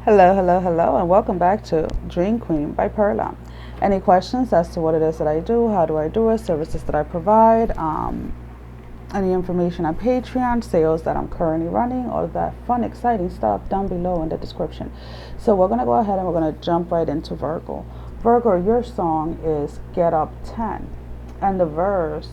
Hello, hello, hello, and welcome back to Dream Queen by Perla. Any questions as to what it is that I do, how do I do it, services that I provide, any information on Patreon, sales that I'm currently running, all of that fun, exciting stuff down below in the description. So we're going to go ahead and we're going to jump right into Virgo. Virgo, your song is Get Up 10. And the verse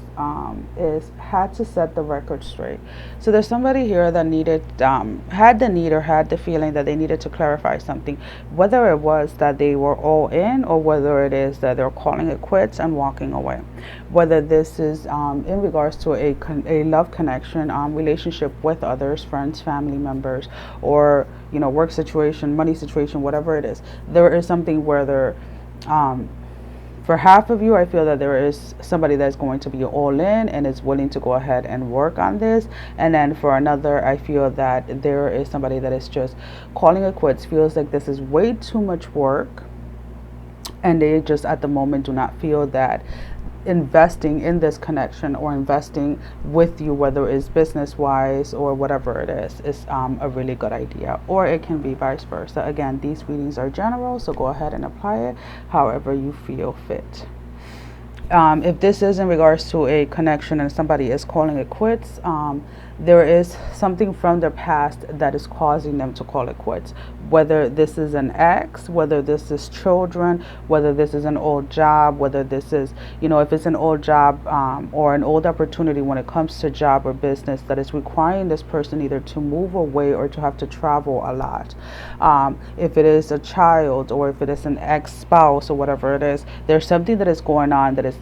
is had to set the record straight. So there's somebody here that needed, had the need or had the feeling that they needed to clarify something, whether it was that they were all in or whether it is that they're calling it quits and walking away. Whether this is in regards to a love connection, relationship with others, friends, family members, or work situation, money situation, whatever it is, there is something where they're for half of you, I feel that there is somebody that's going to be all in and is willing to go ahead and work on this. And then for another, I feel that there is somebody that is just calling it quits, feels like this is way too much work. And they just at the moment do not feel that investing in this connection or investing with you, whether it's business wise or whatever it is a really good idea. Or it can be vice versa. Again, these readings are general, so go ahead and apply it however you feel fit. If this is in regards to a connection and somebody is calling it quits, there is something from their past that is causing them to call it quits. Whether this is an ex, whether this is children, whether this is an old job, whether this is, if it's an old job or an old opportunity when it comes to job or business that is requiring this person either to move away or to have to travel a lot. If it is a child or if it is an ex-spouse or whatever it is, there's something that is going on that is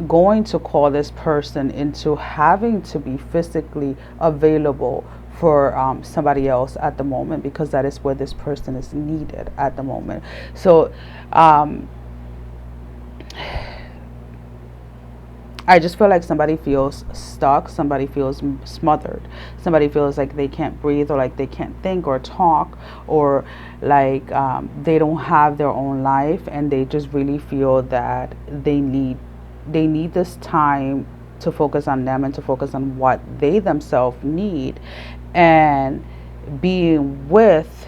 going to call this person into having to be physically available for somebody else at the moment, because that is where this person is needed at the moment. So I just feel like somebody feels stuck, somebody feels smothered, somebody feels like they can't breathe or like they can't think or talk, or like they don't have their own life, and they just really feel that they need this time to focus on them and to focus on what they themselves need. And being with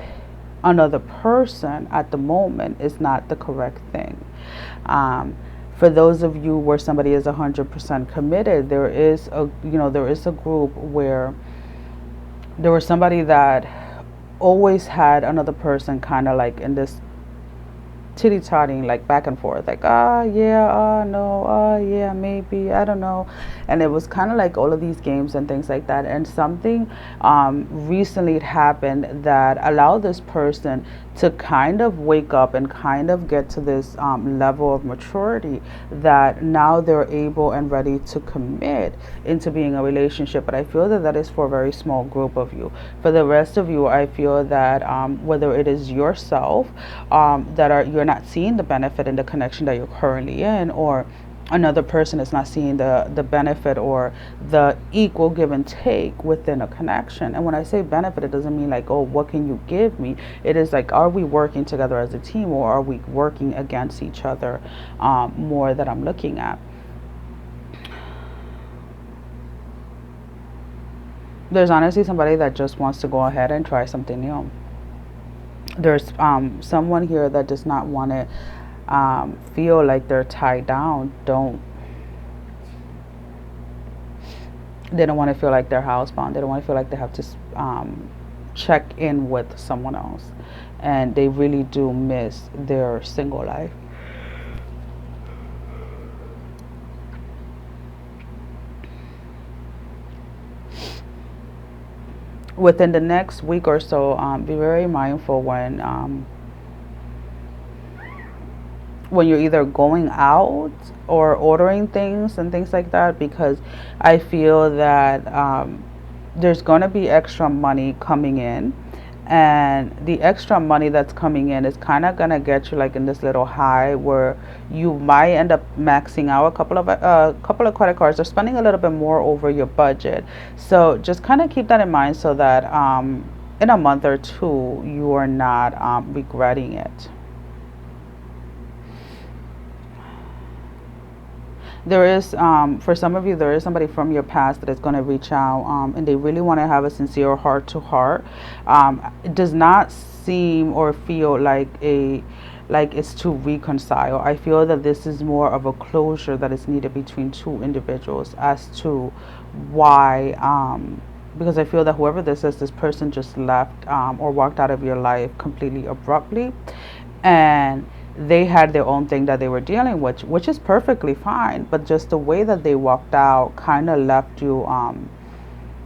another person at the moment is not the correct thing. For those of you where somebody is 100% committed, there is a group where there was somebody that always had another person kind of like in this titty-totting, like back and forth, like yeah, no, yeah, maybe, I don't know. And it was kind of like all of these games and things like that. And something recently it happened that allowed this person to kind of wake up and kind of get to this level of maturity that now they're able and ready to commit into being a relationship. But I feel that that is for a very small group of you. For the rest of you, I feel that whether it is yourself you're not seeing the benefit in the connection that you're currently in, or another person is not seeing the benefit or the equal give and take within a connection. And when I say benefit, it doesn't mean like, oh, what can you give me? It is like, are we working together as a team, or are we working against each other more, that I'm looking at. There's honestly somebody that just wants to go ahead and try something new. There's someone here that does not want to feel like they're tied down. They don't want to feel like they're housebound. They don't want to feel like they have to check in with someone else, and they really do miss their single life. Within the next week or so, be very mindful when you're either going out or ordering things and things like that, because I feel that there's going to be extra money coming in, and the extra money that's coming in is kind of going to get you like in this little high where you might end up maxing out a couple of credit cards or spending a little bit more over your budget. So just kind of keep that in mind, so that in a month or two you are not regretting it. There is, for some of you, there is somebody from your past that is going to reach out, and they really want to have a sincere heart to heart. It does not seem or feel like it's to reconcile. I feel that this is more of a closure that is needed between two individuals as to why, because I feel that whoever this is, this person just left, or walked out of your life completely abruptly, and they had their own thing that they were dealing with, which is perfectly fine, but just the way that they walked out kind of left you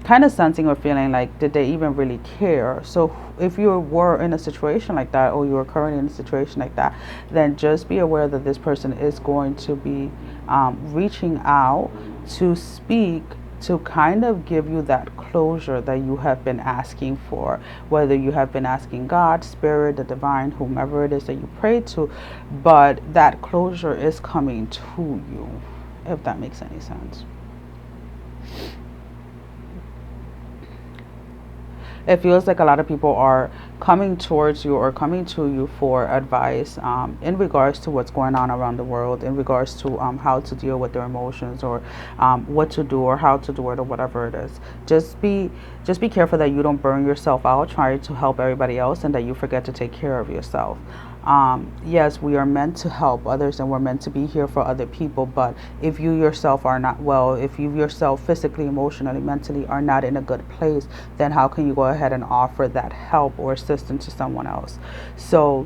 kind of sensing or feeling like, did they even really care? So if you were in a situation like that, or you are currently in a situation like that, then just be aware that this person is going to be reaching out to speak, to kind of give you that closure that you have been asking for, whether you have been asking God, Spirit, the divine, whomever it is that you pray to, but that closure is coming to you, if that makes any sense. It feels like a lot of people are coming towards you or coming to you for advice, in regards to what's going on around the world, in regards to how to deal with their emotions, or what to do or how to do it, or whatever it is. Just be careful that you don't burn yourself out trying to help everybody else, and that you forget to take care of yourself. Yes, we are meant to help others, and we're meant to be here for other people, but if you yourself are not well, if you yourself physically, emotionally, mentally are not in a good place, then how can you go ahead and offer that help or assistance to someone else? So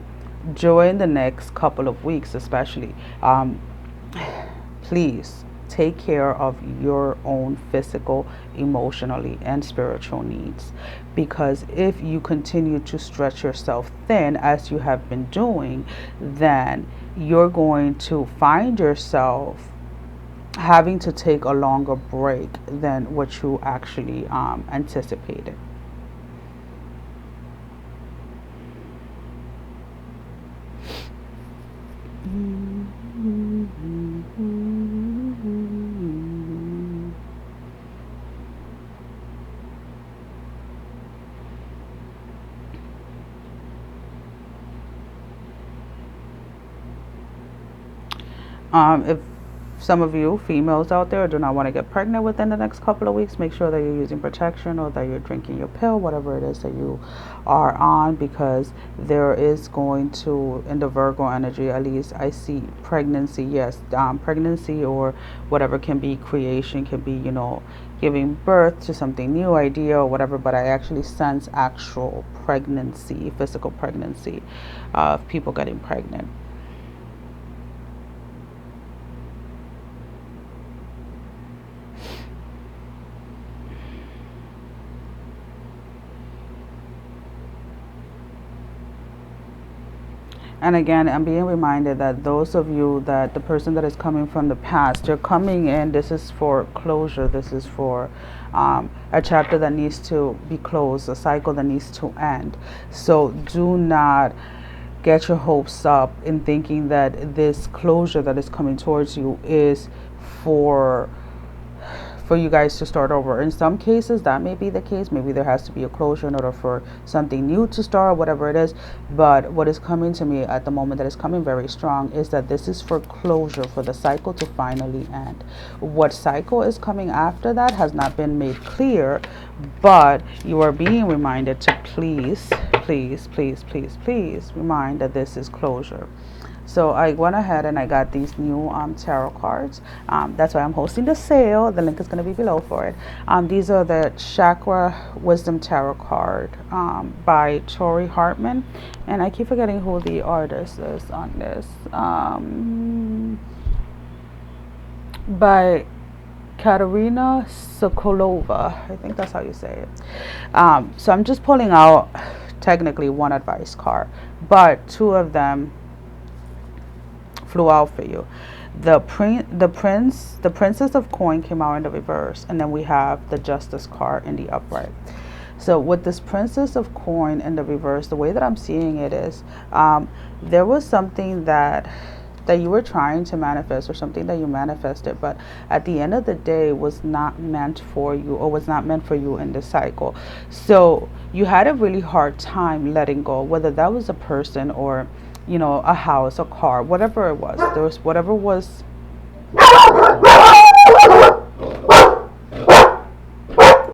during the next couple of weeks especially, please take care of your own physical, emotionally, and spiritual needs. Because if you continue to stretch yourself thin, as you have been doing, then you're going to find yourself having to take a longer break than what you actually anticipated. If some of you females out there do not want to get pregnant within the next couple of weeks, make sure that you're using protection, or that you're drinking your pill, whatever it is that you are on, because there is going to, in the Virgo energy at least, I see pregnancy. Yes, pregnancy or whatever can be creation, can be, giving birth to something new, idea or whatever, but I actually sense actual pregnancy, physical pregnancy, of people getting pregnant. And again, I'm being reminded that those of you, that the person that is coming from the past, you're coming in, this is for closure. This is for a chapter that needs to be closed, a cycle that needs to end. So do not get your hopes up in thinking that this closure that is coming towards you is for you guys to start over. In some cases that may be the case. Maybe there has to be a closure in order for something new to start, whatever it is. But what is coming to me at the moment, that is coming very strong, is that this is for closure, for the cycle to finally end. What cycle is coming after that has not been made clear, but you are being reminded to please remind that this is closure. So I went ahead and I got these new tarot cards. That's why I'm hosting the sale. The link is going to be below for it. These are the Chakra Wisdom Tarot card by Tori Hartman. And I keep forgetting who the artist is on this. By Katerina Sokolova. I think that's how you say it. So I'm just pulling out technically one advice card, but two of them flew out for you. The Princess of Coin came out in the reverse, and then we have the Justice card in the upright. So with this Princess of Coin in the reverse, the way that I'm seeing it is, there was something that you were trying to manifest, or something that you manifested, but at the end of the day was not meant for you, or was not meant for you in this cycle. So you had a really hard time letting go, whether that was a person or a house, a car, whatever it was. There was whatever was